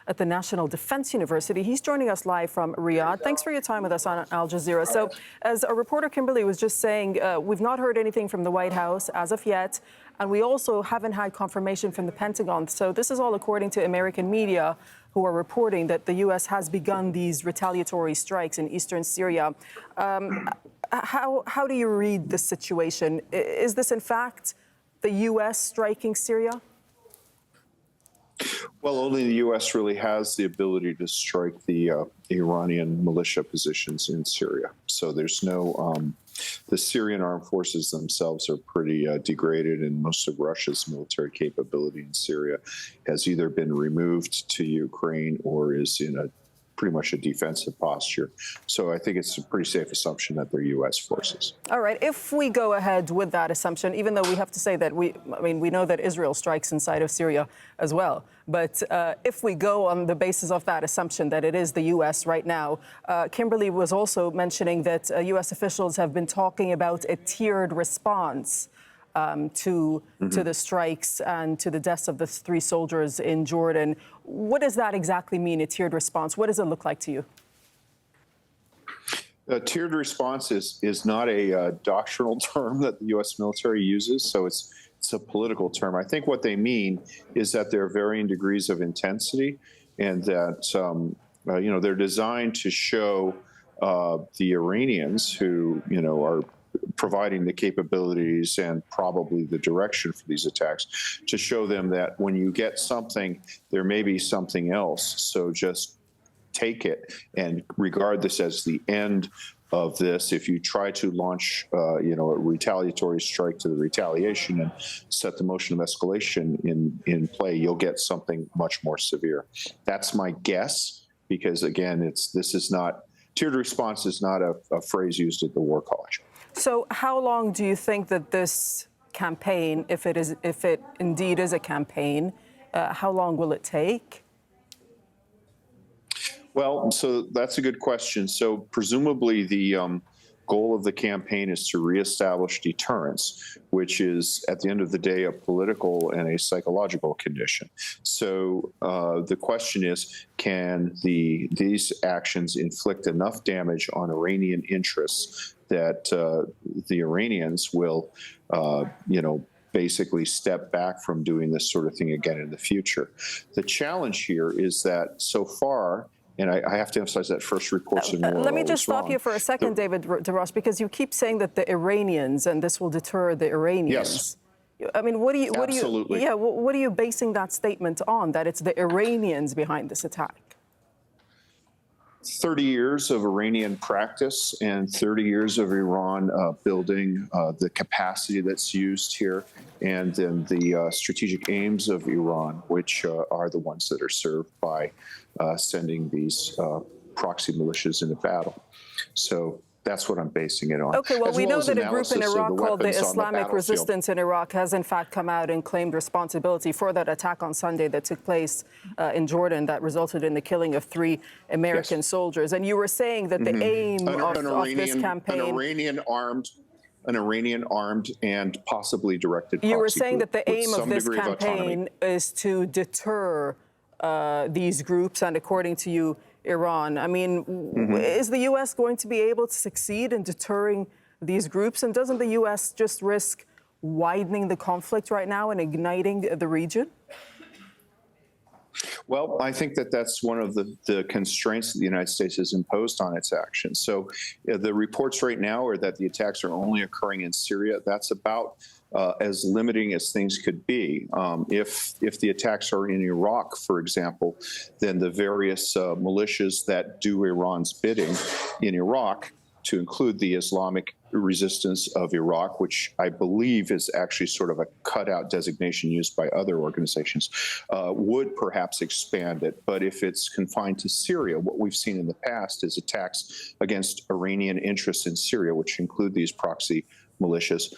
At the National Defense University. He's joining us live from Riyadh. Thanks for your time with us on Al Jazeera. So, as our reporter Kimberly was just saying, we've not heard anything from the White House as of yet, and we also haven't had confirmation from the Pentagon. So this is all according to American media, who are reporting that the U.S. has begun these retaliatory strikes in eastern Syria. How do you read the situation? Is this, in fact, the U.S. striking Syria? Well, only the U.S. really has the ability to strike the Iranian militia positions in Syria. So there's no, the Syrian armed forces themselves are pretty degraded, and most of Russia's military capability in Syria has either been removed to Ukraine or is in a pretty much a defensive posture. So I think it's a pretty safe assumption that they're U.S. forces. All right. If we go ahead with that assumption, even though we have to say that we know that Israel strikes inside of Syria as well. But if we go on the basis of that assumption that it is the U.S. right now, Kimberly was also mentioning that U.S. officials have been talking about a tiered response to the strikes and to the deaths of the 3 soldiers in Jordan. What does that exactly mean, a tiered response? What does it look like to you? A tiered response is not a doctrinal term that the U.S. military uses, so it's a political term. I think what they mean is that there are varying degrees of intensity, and that they're designed to show the Iranians, who are providing the capabilities and probably the direction for these attacks, to show them that when you get something, there may be something else. So just take it and regard this as the end of this. If you try to launch, a retaliatory strike to the retaliation and set the motion of escalation in play, you'll get something much more severe. That's my guess, because again, tiered response is not a phrase used at the War College. So how long do you think that this campaign, if it indeed is a campaign, how long will it take? Well, so that's a good question. So presumably the goal of the campaign is to reestablish deterrence, which is, at the end of the day, a political and a psychological condition. So the question is, can these actions inflict enough damage on Iranian interests that the Iranians will, basically step back from doing this sort of thing again in the future? The challenge here is that so far, and I have to emphasize that first reports in war. Let me just stop you for a second, David DeRoss, because you keep saying that the Iranians, and this will deter the Iranians. Yes. I mean, what are you basing that statement on, that it's the Iranians behind this attack? 30 years of Iranian practice and 30 years of Iran building the capacity that's used here, and then the strategic aims of Iran, which are the ones that are served by sending these proxy militias into battle. So that's what I'm basing it on. Okay, well, we know that a group in Iraq called the Islamic Resistance in Iraq has in fact come out and claimed responsibility for that attack on Sunday that took place in Jordan that resulted in the killing of 3 American soldiers. And you were saying that the aim of this campaign... An Iranian armed and possibly directed proxy You were saying group that the aim of this campaign is to deter these groups, and according to you, Iran. I mean, is the U.S. going to be able to succeed in deterring these groups? And doesn't the U.S. just risk widening the conflict right now and igniting the region? Well, I think that's one of the constraints that the United States has imposed on its actions. So the reports right now are that the attacks are only occurring in Syria. That's about as limiting as things could be. If the attacks are in Iraq, for example, then the various militias that do Iran's bidding in Iraq, to include the Islamic Resistance of Iraq, which I believe is actually sort of a cutout designation used by other organizations, would perhaps expand it. But if it's confined to Syria, what we've seen in the past is attacks against Iranian interests in Syria, which include these proxy militias,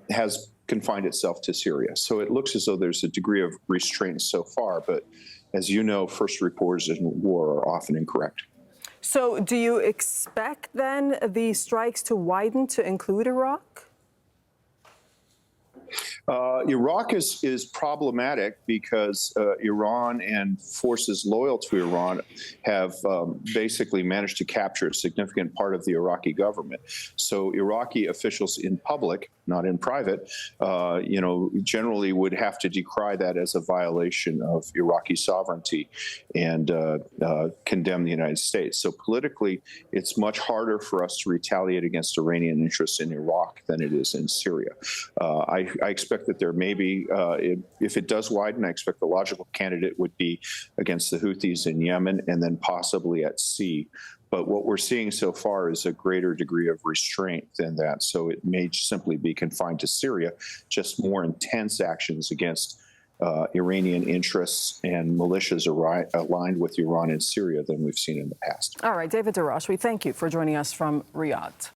has confined itself to Syria. So it looks as though there's a degree of restraint so far, but as you know, first reports in war are often incorrect. So do you expect, then, the strikes to widen to include Iraq? Iraq is problematic because Iran and forces loyal to Iran have basically managed to capture a significant part of the Iraqi government. So Iraqi officials in public, not in private, generally would have to decry that as a violation of Iraqi sovereignty and condemn the United States. So politically, it's much harder for us to retaliate against Iranian interests in Iraq than it is in Syria. I expect that there may be, if it does widen, I expect the logical candidate would be against the Houthis in Yemen and then possibly at sea. But what we're seeing so far is a greater degree of restraint than that. So it may simply be confined to Syria, just more intense actions against Iranian interests and militias aligned with Iran in Syria than we've seen in the past. All right, David Darash, we thank you for joining us from Riyadh.